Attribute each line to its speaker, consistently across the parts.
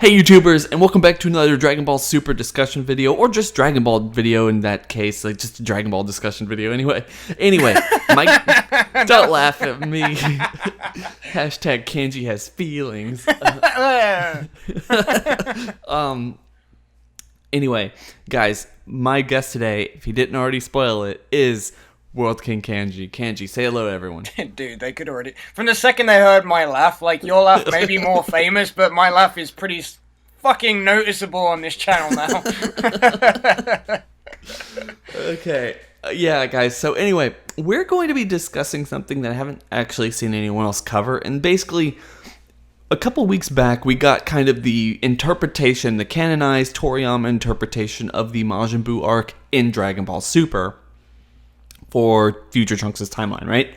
Speaker 1: Hey YouTubers, and welcome back to another Dragon Ball Super discussion video, or just Dragon Ball video in that case, like just a Dragon Ball discussion video anyway, Mike, don't laugh at me. Hashtag Kanji has feelings. Anyway, guys, my guest today, if he didn't already spoil it, is World King Kanji. Kanji, say hello to everyone.
Speaker 2: Dude, they could already... From the second they heard my laugh, like, your laugh may be more famous, but my laugh is pretty fucking noticeable on this channel now.
Speaker 1: Okay. Yeah, guys, so anyway, we're going to be discussing something that I haven't actually seen anyone else cover, and basically, a couple weeks back, we got kind of the interpretation, the canonized Toriyama interpretation of the Majin Buu arc in Dragon Ball Super for future Trunks' timeline, right?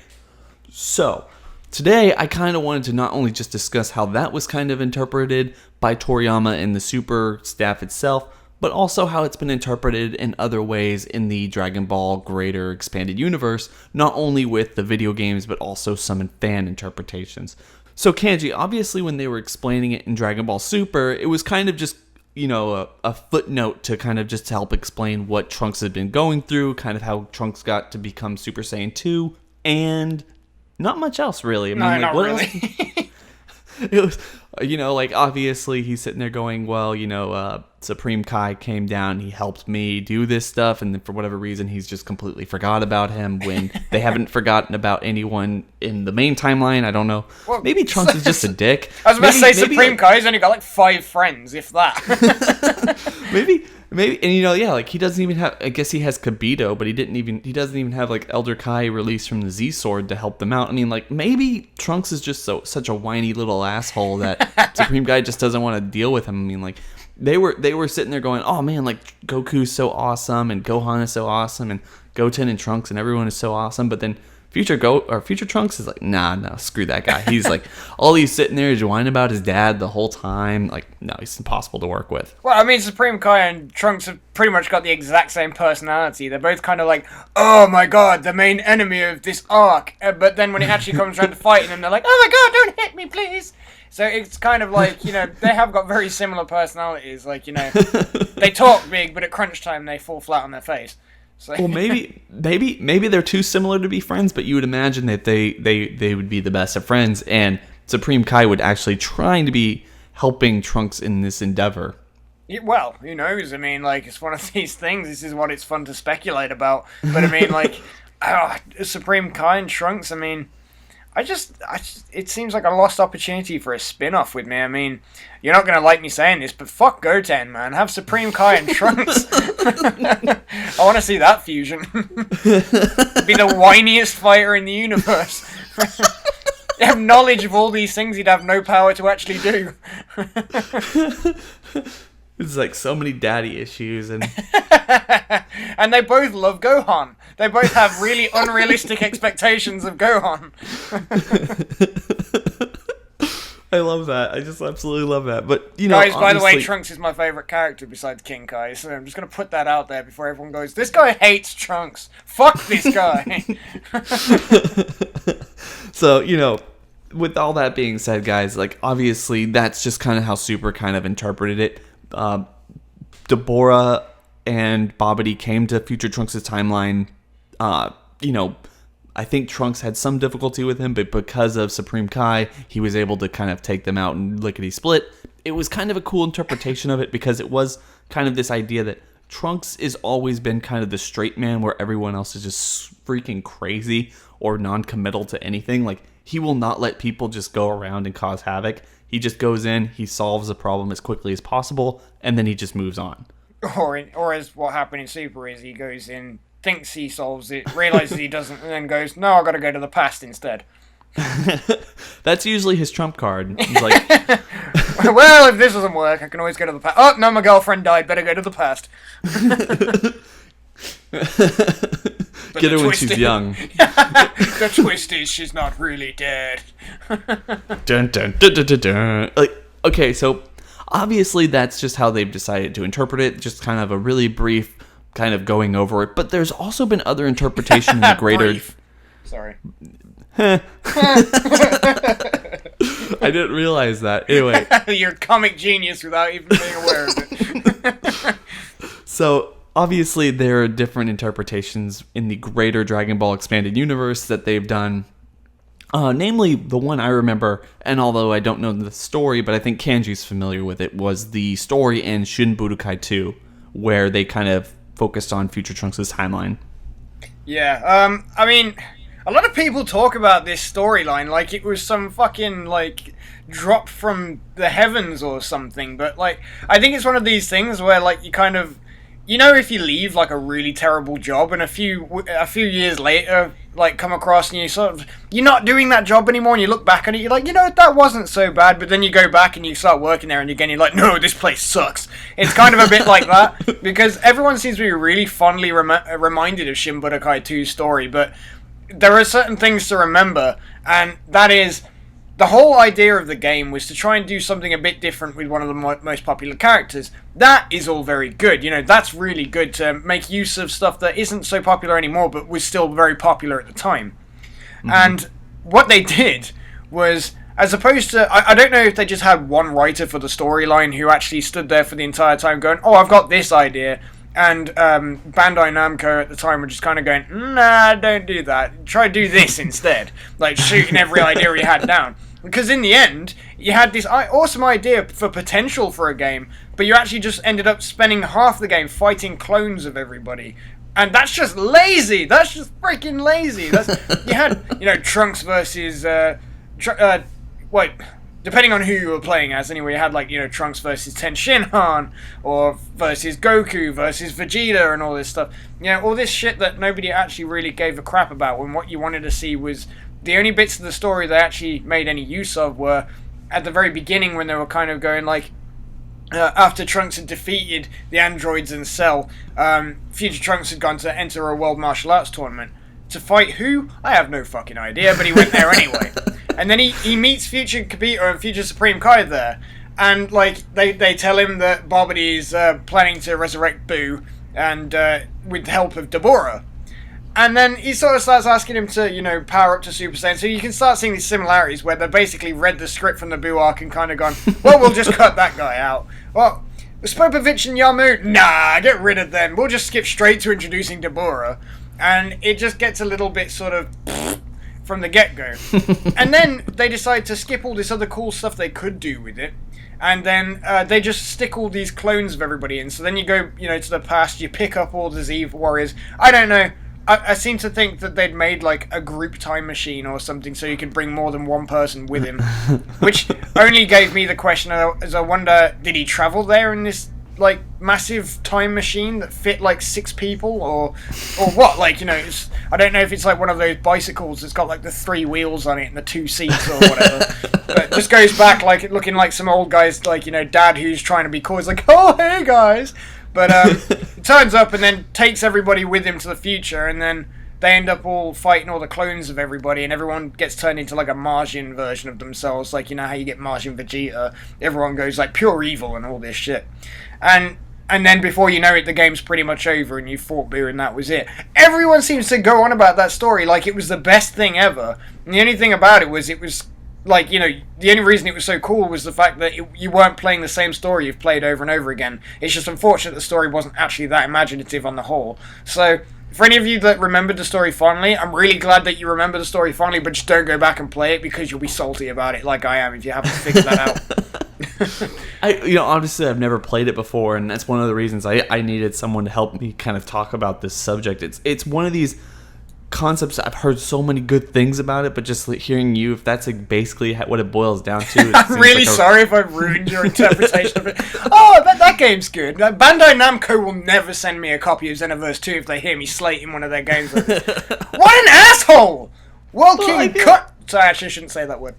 Speaker 1: So, today I kind of wanted to not only just discuss how that was kind of interpreted by Toriyama and the Super staff itself, but also how it's been interpreted in other ways in the Dragon Ball greater expanded universe, not only with the video games, but also some fan interpretations. So Kanji, obviously when they were explaining it in Dragon Ball Super, it was kind of just, you know, a footnote to kind of just help explain what Trunks had been going through, kind of how Trunks got to become Super Saiyan 2, and not much else, really. I mean,
Speaker 2: No,
Speaker 1: like,
Speaker 2: not
Speaker 1: what
Speaker 2: really.
Speaker 1: else? It was, you know, like, obviously he's sitting there going, well, you know, Supreme Kai came down, he helped me do this stuff, and then for whatever reason, he's just completely forgot about him when they haven't forgotten about anyone in the main timeline. I don't know. Well, maybe Trunks is just a dick.
Speaker 2: I was about to say,
Speaker 1: maybe,
Speaker 2: Supreme Kai's only got like 5 friends, if that.
Speaker 1: maybe, and you know, yeah, like he doesn't even have, I guess he has Kibito, but he doesn't even have like Elder Kai released from the Z Sword to help them out. I mean, like, maybe Trunks is just such a whiny little asshole that Supreme Kai just doesn't want to deal with him. I mean, like, they were sitting there going, oh man, like, Goku's so awesome, and Gohan is so awesome, and Goten and Trunks and everyone is so awesome, but then Future Trunks is like, nah, screw that guy. He's like, all he's sitting there is whining about his dad the whole time. Like, no, he's impossible to work with.
Speaker 2: Well, I mean, Supreme Kai and Trunks have pretty much got the exact same personality. They're both kind of like, oh my god, the main enemy of this arc. But then when it actually comes around to fighting them, they're like, oh my god, don't hit me, please. So it's kind of like, you know, they have got very similar personalities. Like, you know, they talk big, but at crunch time, they fall flat on their face. So.
Speaker 1: Well, maybe they're too similar to be friends, but you would imagine that they would be the best of friends, and Supreme Kai would actually trying to be helping Trunks in this endeavor.
Speaker 2: Yeah, well, who knows? I mean, like, it's one of these things. This is what it's fun to speculate about. But I mean, like, Supreme Kai and Trunks. I mean, it seems like a lost opportunity for a spin-off with me. I mean, you're not going to like me saying this, but fuck Goten, man. Have Supreme Kai and Trunks. I want to see that fusion. Be the whiniest fighter in the universe. You have knowledge of all these things he'd have no power to actually do.
Speaker 1: It's like so many daddy issues, and
Speaker 2: and they both love Gohan. They both have really unrealistic expectations of Gohan.
Speaker 1: I love that. I just absolutely love that. But, you know,
Speaker 2: guys, by the way, Trunks is my favorite character besides King Kai, so I'm just going to put that out there before everyone goes, this guy hates Trunks. Fuck this guy.
Speaker 1: So, you know, with all that being said, guys, like, obviously, that's just kind of how Super kind of interpreted it. Deborah and Babidi came to Future Trunks' timeline. You know, I think Trunks had some difficulty with him, but because of Supreme Kai, he was able to kind of take them out and lickety-split. It was kind of a cool interpretation of it, because it was kind of this idea that Trunks has always been kind of the straight man where everyone else is just freaking crazy or non-committal to anything. Like, he will not let people just go around and cause havoc. He just goes in, he solves the problem as quickly as possible, and then he just moves on.
Speaker 2: Or as what happened in Super is he goes in, thinks he solves it, realizes he doesn't, and then goes, no, I've got to go to the past instead.
Speaker 1: That's usually his trump card. He's like,
Speaker 2: well, if this doesn't work, I can always go to the past. Oh, no, my girlfriend died, better go to the past.
Speaker 1: Get her when she's young.
Speaker 2: The twist is she's not really dead.
Speaker 1: Dun, dun, dun, dun, dun, dun. Like, okay, so obviously that's just how they've decided to interpret it. Just kind of a really brief kind of going over it. But there's also been other interpretation in the greater...
Speaker 2: Sorry.
Speaker 1: I didn't realize that. Anyway.
Speaker 2: You're a comic genius without even being aware of it.
Speaker 1: So, obviously, there are different interpretations in the greater Dragon Ball expanded universe that they've done. Namely, the one I remember, and although I don't know the story, but I think Kanji's familiar with it, was the story in Shin Budokai 2, where they kind of focused on Future Trunks' timeline.
Speaker 2: Yeah, I mean, a lot of people talk about this storyline like it was some fucking, like, drop from the heavens or something, but, like, I think it's one of these things where, like, you kind of, you know, if you leave, like, a really terrible job and a few years later, like, come across and you sort of, you're not doing that job anymore and you look back on it, you're like, you know, that wasn't so bad, but then you go back and you start working there and again you're like, no, this place sucks. It's kind of a bit like that, because everyone seems to be really fondly reminded of Shin Budokai 2's story, but there are certain things to remember, and that is, the whole idea of the game was to try and do something a bit different with one of the most popular characters. That is all very good. You know, that's really good to make use of stuff that isn't so popular anymore, but was still very popular at the time. Mm-hmm. And what they did was, as opposed to, I don't know if they just had one writer for the storyline who actually stood there for the entire time going, oh, I've got this idea. And Bandai Namco at the time were just kind of going, nah, don't do that. Try to do this instead. Like, shooting every idea he had down. Because in the end, you had this awesome idea for potential for a game, but you actually just ended up spending half the game fighting clones of everybody. And that's just lazy! That's just freaking lazy! You had, you know, Trunks versus... depending on who you were playing as, anyway, you had, like, you know, Trunks versus Ten Shinhan, or versus Goku versus Vegeta and all this stuff. You know, all this shit that nobody actually really gave a crap about, when what you wanted to see was... The only bits of the story they actually made any use of were at the very beginning when they were kind of going, like, after Trunks had defeated the androids in Cell, Future Trunks had gone to enter a World Martial Arts tournament. To fight who? I have no fucking idea, but he went there anyway. And then he meets Future Kibito and Future Supreme Kai there. And, like, they tell him that Babidi is planning to resurrect BUU, and with the help of Deborah. And then he sort of starts asking him to, you know, power up to Super Saiyan. So you can start seeing these similarities where they basically read the script from the BUU arc and kind of gone, well, we'll just cut that guy out. Well, Spopovich and Yamu, nah, get rid of them. We'll just skip straight to introducing Deborah. And it just gets a little bit sort of from the get-go. And then they decide to skip all this other cool stuff they could do with it. And then they just stick all these clones of everybody in. So then you go, you know, to the past, you pick up all the Z warriors. I don't know. I seem to think that they'd made, like, a group time machine or something so you could bring more than one person with him. Which only gave me the question, as I wonder, did he travel there in this, like, massive time machine that fit, like, 6 people? Or what? Like, you know, I don't know if it's, like, one of those bicycles that's got, like, the 3 wheels on it and the 2 seats or whatever. But just goes back, like, looking like some old guy's, like, you know, dad who's trying to be cool. He's like, oh, hey, guys! But he turns up and then takes everybody with him to the future, and then they end up all fighting all the clones of everybody, and everyone gets turned into like a Martian version of themselves, like, you know how you get Martian Vegeta. Everyone goes like pure evil and all this shit. And then before you know it, the game's pretty much over and you fought BUU and that was it. Everyone seems to go on about that story like it was the best thing ever. And the only thing about it was like, you know, the only reason it was so cool was the fact that you weren't playing the same story you've played over and over again. It's just unfortunate the story wasn't actually that imaginative on the whole. So, for any of you that remembered the story fondly, I'm really glad that you remember the story fondly, but just don't go back and play it because you'll be salty about it like I am if you haven't figured that out.
Speaker 1: Honestly, I've never played it before, and that's one of the reasons I needed someone to help me kind of talk about this subject. It's one of these concepts I've heard so many good things about it, but just hearing you, if that's like basically what it boils down to.
Speaker 2: I'm really sorry if I've ruined your interpretation of it. Oh, I bet that game's good. Bandai Namco will never send me a copy of Xenoverse 2 if they hear me slating one of their games. What an asshole! Cut. Sorry, actually, I shouldn't say that word.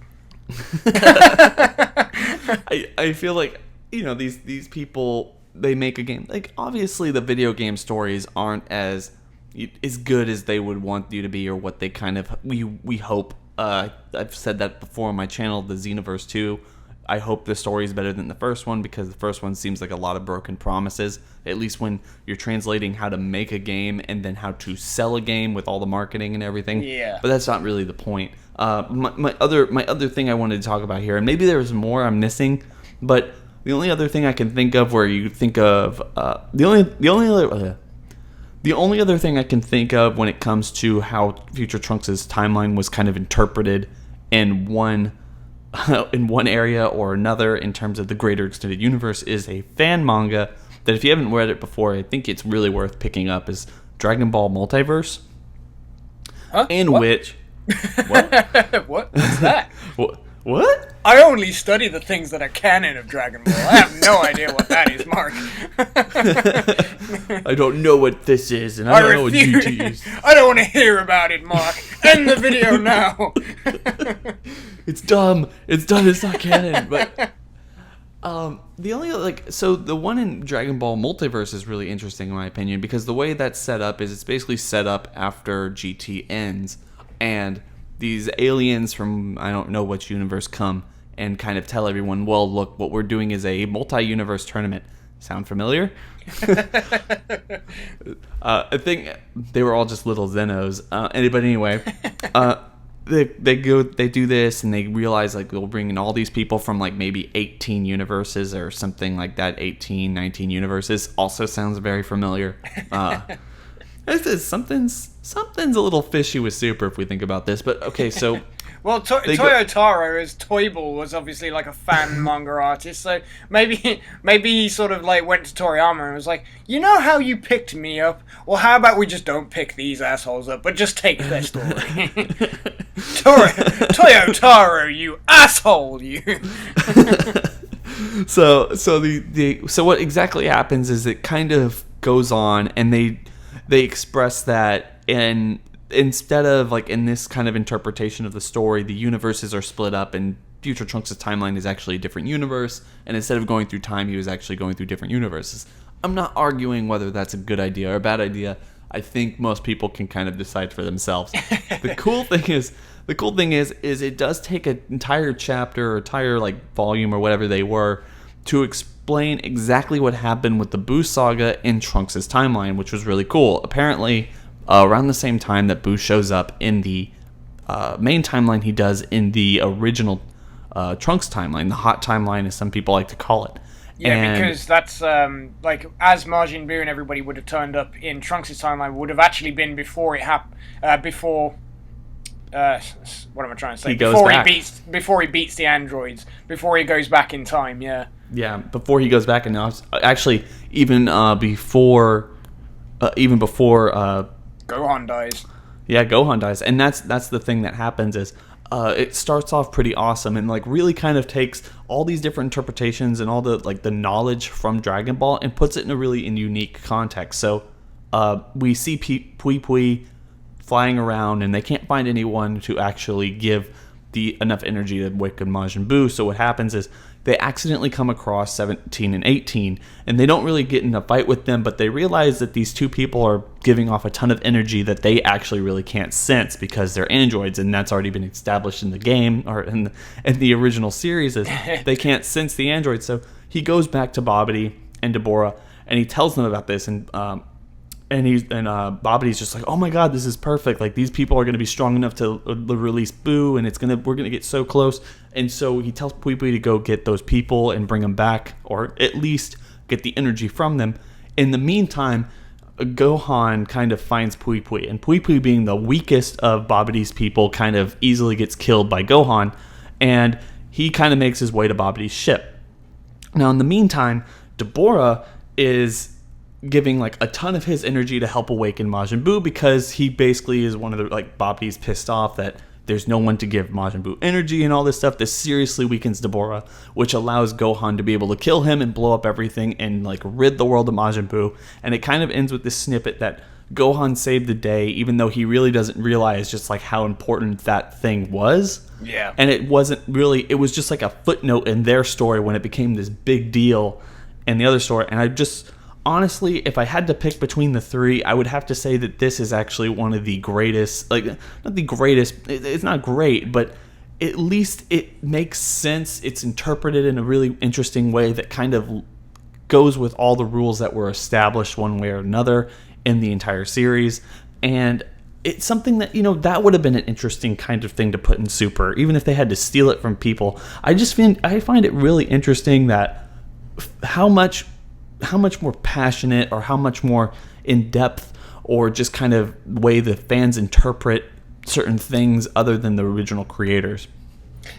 Speaker 1: I feel like, you know, these people, they make a game. Like, obviously the video game stories aren't as good as they would want you to be, or what they kind of we hope. I've said that before on my channel. The Xenoverse 2 I hope the story is better than the first one, because the first one seems like a lot of broken promises, at least when you're translating how to make a game and then how to sell a game with all the marketing and everything.
Speaker 2: Yeah.
Speaker 1: But that's not really the point. My other thing I wanted to talk about here, and maybe there was more I'm missing, but the only other thing I can think of where you think of the only other thing I can think of when it comes to how Future Trunks' timeline was kind of interpreted in one area or another in terms of the greater extended universe is a fan manga that, if you haven't read it before, I think it's really worth picking up, is Dragon Ball Multiverse.
Speaker 2: Huh?
Speaker 1: In
Speaker 2: What?
Speaker 1: which...
Speaker 2: What? What's that?
Speaker 1: What?
Speaker 2: I only study the things that are canon of Dragon Ball. I have no idea what that is, Mark.
Speaker 1: I don't know what this is, and I don't know what
Speaker 2: refuse.
Speaker 1: GT is.
Speaker 2: I don't want to hear about it, Mark. End the video now.
Speaker 1: It's dumb. It's done. It's not canon. But the only the one in Dragon Ball Multiverse is really interesting in my opinion, because the way that's set up is it's basically set up after GT ends, and these aliens from I don't know which universe come and kind of tell everyone, well, look, what we're doing is a multi-universe tournament. Sound familiar? I think they were all just little Zenos. But anyway, they do this, and they realize like they'll bring in all these people from like maybe 18 universes or something like that. 18, 19 universes. Also sounds very familiar. Something's a little fishy with Super if we think about this. But okay, so
Speaker 2: well, Toyotaro as Toyble was obviously like a fan manga artist, so maybe he sort of like went to Toriyama and was like, you know how you picked me up? Well, how about we just don't pick these assholes up, but just take their story. Toyotaro, you asshole, you.
Speaker 1: So what exactly happens is it kind of goes on, and they express that instead of like in this kind of interpretation of the story, the universes are split up, and Future Trunks' timeline is actually a different universe, and instead of going through time, he was actually going through different universes. I'm not arguing whether that's a good idea or a bad idea. I think most people can kind of decide for themselves. The cool thing is it does take an entire chapter or entire like volume or whatever they were to explain exactly what happened with the BUU saga in Trunks' timeline, which was really cool. Apparently, around the same time that BUU shows up in the main timeline, he does in the original Trunks timeline, the hot timeline, as some people like to call it.
Speaker 2: Yeah, because that's like as Majin Buu and everybody would have turned up in Trunks' timeline would have actually been before it happened. What am I trying to say? Before he beats the androids. Before he goes back in time. Yeah.
Speaker 1: Yeah, before he goes back, and actually even before
Speaker 2: Gohan dies.
Speaker 1: Yeah, Gohan dies, and that's the thing that happens is it starts off pretty awesome and like really kind of takes all these different interpretations and all the like the knowledge from Dragon Ball and puts it in a really unique context. So we see Pui Pui flying around, and they can't find anyone to actually give enough energy to awaken Majin Buu. So what happens is they accidentally come across 17 and 18, and they don't really get in a fight with them, but they realize that these two people are giving off a ton of energy that they actually really can't sense because they're androids, and that's already been established in the game, or in the original series, is they can't sense the androids. So he goes back to Babidi and Deborah, and he tells them about this, and Babidi's just like, oh my god, this is perfect. Like, these people are going to be strong enough to release BUU, and we're going to get so close. And so he tells Pui Pui to go get those people and bring them back, or at least get the energy from them. In the meantime, Gohan kind of finds Pui Pui, and Pui Pui, being the weakest of Babidi's people, kind of easily gets killed by Gohan, and he kind of makes his way to Babidi's ship. Now, in the meantime, Deborah is giving like a ton of his energy to help awaken Majin Buu, because he basically is one of the, like, Babidi's pissed off that there's no one to give Majin Buu energy and all this stuff. This seriously weakens Deborah, which allows Gohan to be able to kill him and blow up everything and like rid the world of Majin Buu. And it kind of ends with this snippet that Gohan saved the day, even though he really doesn't realize just like how important that thing was.
Speaker 2: Yeah.
Speaker 1: And it wasn't really, it was just like a footnote in their story when it became this big deal in the other story. And I just, honestly, if I had to pick between the three, I would have to say that this is actually one of the greatest, like, not the greatest, it's not great, but at least it makes sense. It's interpreted in a really interesting way that kind of goes with all the rules that were established one way or another in the entire series. And it's something that, that would have been an interesting kind of thing to put in Super, even if they had to steal it from people. I find it really interesting that how much more passionate or how much more in depth or just kind of way the fans interpret certain things other than the original creators.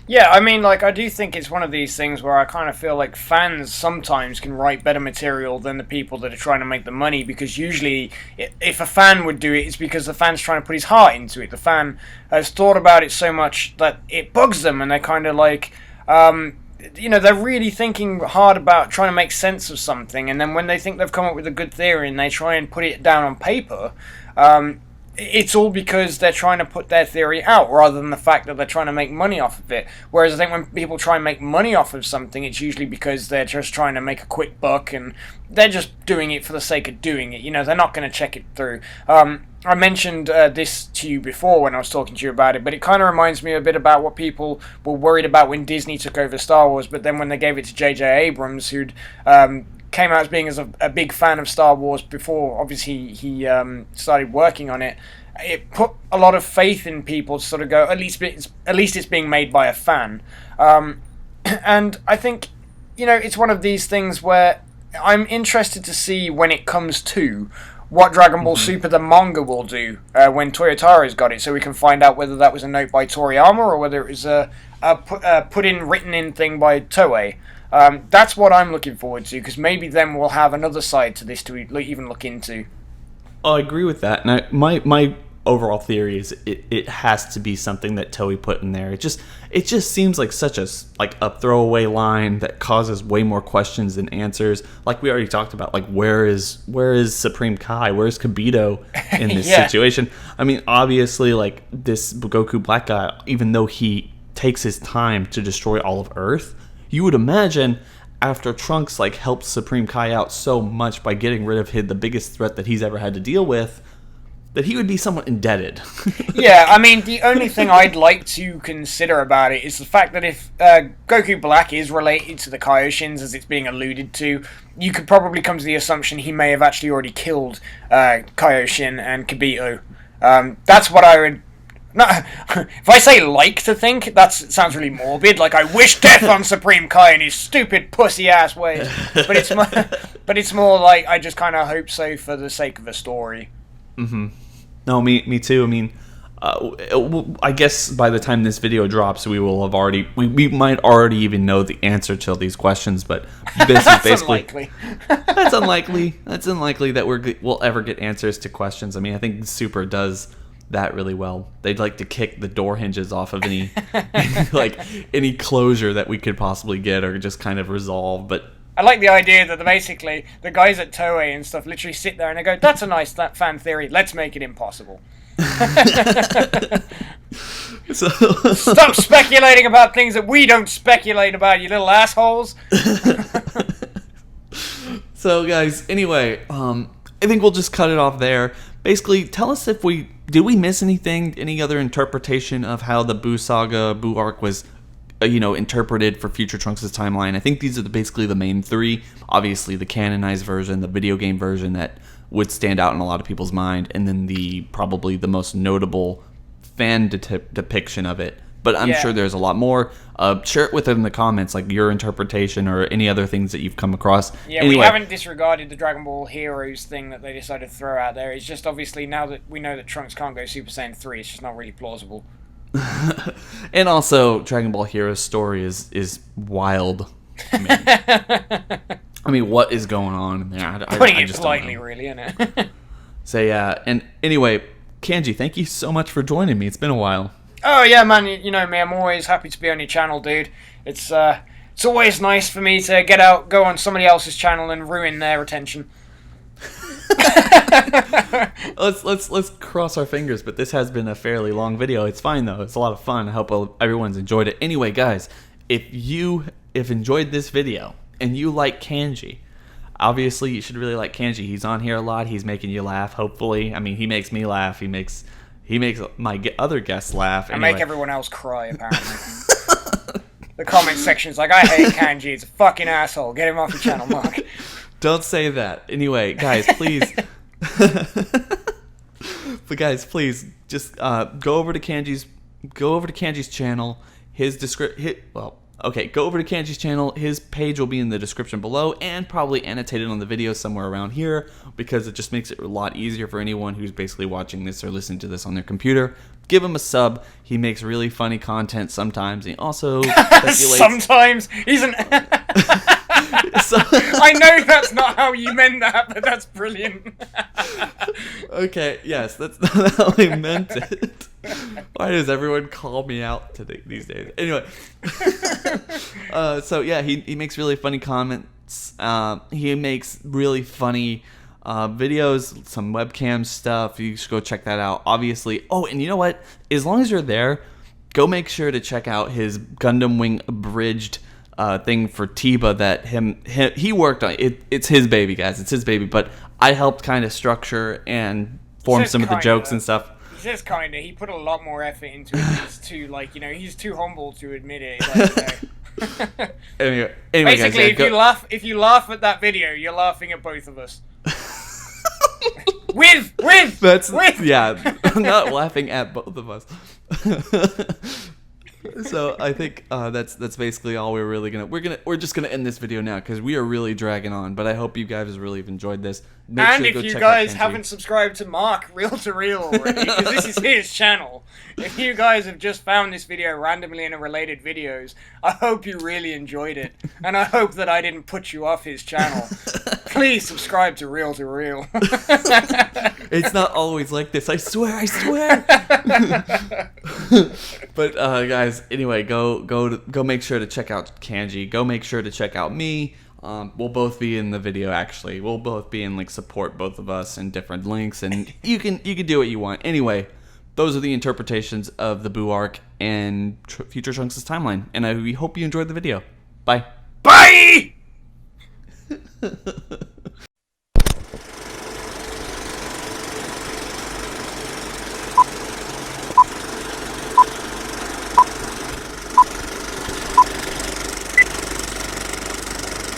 Speaker 2: Yeah, I mean, like, I do think it's one of these things where I kind of feel like fans sometimes can write better material than the people that are trying to make the money, because usually if a fan would do it, it's because the fan's trying to put his heart into it. The fan has thought about it so much that it bugs them, and they're kind of like, they're really thinking hard about trying to make sense of something, and then when they think they've come up with a good theory and they try and put it down on paper, it's all because they're trying to put their theory out rather than the fact that they're trying to make money off of it. Whereas I think when people try and make money off of something, it's usually because they're just trying to make a quick buck and they're just doing it for the sake of doing it. They're not going to check it through. I mentioned this to you before when I was talking to you about it, but it kind of reminds me a bit about what people were worried about when Disney took over Star Wars, but then when they gave it to J.J. Abrams, who'd came out as being a big fan of Star Wars before, obviously, he started working on it. It put a lot of faith in people to sort of go, at least it's being made by a fan. And I think, it's one of these things where I'm interested to see when it comes to what Dragon Ball Super the manga will do when Toyotaro's got it, so we can find out whether that was a note by Toriyama or whether it was a written in thing by Toei. That's what I'm looking forward to, because maybe then we'll have another side to this to even look into.
Speaker 1: I agree with that. And my overall theory is it has to be something that Toei put in there. It just seems like such a throwaway line that causes way more questions than answers. Like we already talked about, like where is Supreme Kai? Where's Kibito in this situation? I mean, obviously, like this Goku Black guy, even though he takes his time to destroy all of Earth, you would imagine after Trunks helped Supreme Kai out so much by getting rid of the biggest threat that he's ever had to deal with, that he would be somewhat indebted.
Speaker 2: Yeah, I mean, the only thing I'd like to consider about it is the fact that if Goku Black is related to the Kaioshins, as it's being alluded to, you could probably come to the assumption he may have actually already killed Kaioshin and Kibito. That's what I would... No, if I say like to think, it sounds really morbid. Like, I wish death on Supreme Kai in his stupid pussy-ass ways. But it's more like, I just kind of hope so for the sake of the story.
Speaker 1: Mm-hmm. No, me too. I mean, I guess by the time this video drops, we will have already... We might already even know the answer to these questions, but this is basically...
Speaker 2: Unlikely.
Speaker 1: That's unlikely. That's unlikely that we'll ever get answers to questions. I mean, I think Super does that really well. They'd like to kick the door hinges off of any any closure that we could possibly get or just kind of resolve. But
Speaker 2: I like the idea that basically the guys at Toei and stuff literally sit there and they go, "That's a nice fan theory. Let's make it impossible."
Speaker 1: So
Speaker 2: stop speculating about things that we don't speculate about, you little assholes.
Speaker 1: So guys, anyway, I think we'll just cut it off there. Basically, tell us did we miss anything, any other interpretation of how the BUU saga, BUU arc was, interpreted for future Trunks' timeline. I think these are basically the main three. Obviously, the canonized version, the video game version that would stand out in a lot of people's mind, and then probably the most notable fan depiction of it. But I'm sure there's a lot more. Share it with them in the comments, like your interpretation or any other things that you've come across.
Speaker 2: Yeah,
Speaker 1: anyway,
Speaker 2: we haven't disregarded the Dragon Ball Heroes thing that they decided to throw out there. It's just obviously now that we know that Trunks can't go Super Saiyan 3, it's just not really plausible.
Speaker 1: And also, Dragon Ball Heroes' story is wild. I mean, what is going on in there?
Speaker 2: Putting it politely, really, isn't it?
Speaker 1: So yeah, and anyway, Kanji, thank you so much for joining me. It's been a while.
Speaker 2: Oh yeah, man, you know me, I'm always happy to be on your channel, dude. It's always nice for me to go on somebody else's channel and ruin their attention.
Speaker 1: let's cross our fingers, but this has been a fairly long video. It's fine though. It's a lot of fun. I hope everyone's enjoyed it. Anyway, guys, if enjoyed this video and you like Kanji, obviously you should really like Kanji. He's on here a lot. He's making you laugh, hopefully. I mean, he makes me laugh. He makes He makes my other guests laugh.
Speaker 2: And make everyone else cry, apparently. The comment section's like, I hate Kanji. It's a fucking asshole. Get him off your channel, Mark.
Speaker 1: Don't say that. Anyway, guys, please. But guys, please just go over to Kanji's channel. Go over to Kanji's channel. His page will be in the description below and probably annotated on the video somewhere around here, because it just makes it a lot easier for anyone who's basically watching this or listening to this on their computer. Give him a sub. He makes really funny content sometimes. He also speculates.
Speaker 2: Sometimes he's an. I know that's not how you meant that, but that's brilliant.
Speaker 1: Okay, yes, that's not how I meant it. Why does everyone call me out today these days? Anyway, so yeah, he makes really funny comments. He makes really funny videos, some webcam stuff. You should go check that out. Obviously. Oh, and you know what? As long as you're there, go make sure to check out his Gundam Wing abridged thing for Tiba that he worked on. It's his baby, guys. It's his baby. But I helped kind of structure and form some of the jokes and stuff.
Speaker 2: He put a lot more effort into it. He's too he's too humble to admit it. Like,
Speaker 1: anyway,
Speaker 2: basically,
Speaker 1: guys,
Speaker 2: if you laugh at that video, you're laughing at both of us. with
Speaker 1: yeah, I'm not laughing at both of us. So I think that's basically all we're just gonna end this video now, because we are really dragging on. But I hope you guys really have enjoyed this.
Speaker 2: And if you guys haven't subscribed to Mark Reel to Reel already, because this is his channel, if you guys have just found this video randomly in a related videos, I hope you really enjoyed it, and I hope that I didn't put you off his channel. Please subscribe to Reel to Reel.
Speaker 1: It's not always like this. I swear. But guys, anyway, go make sure to check out Kanji. Go make sure to check out me. We'll both be in the video. Actually, we'll both be in support both of us in different links, and you can do what you want. Anyway, those are the interpretations of the BUU arc and Future Trunks' timeline, and we hope you enjoyed the video. Bye.
Speaker 2: Bye.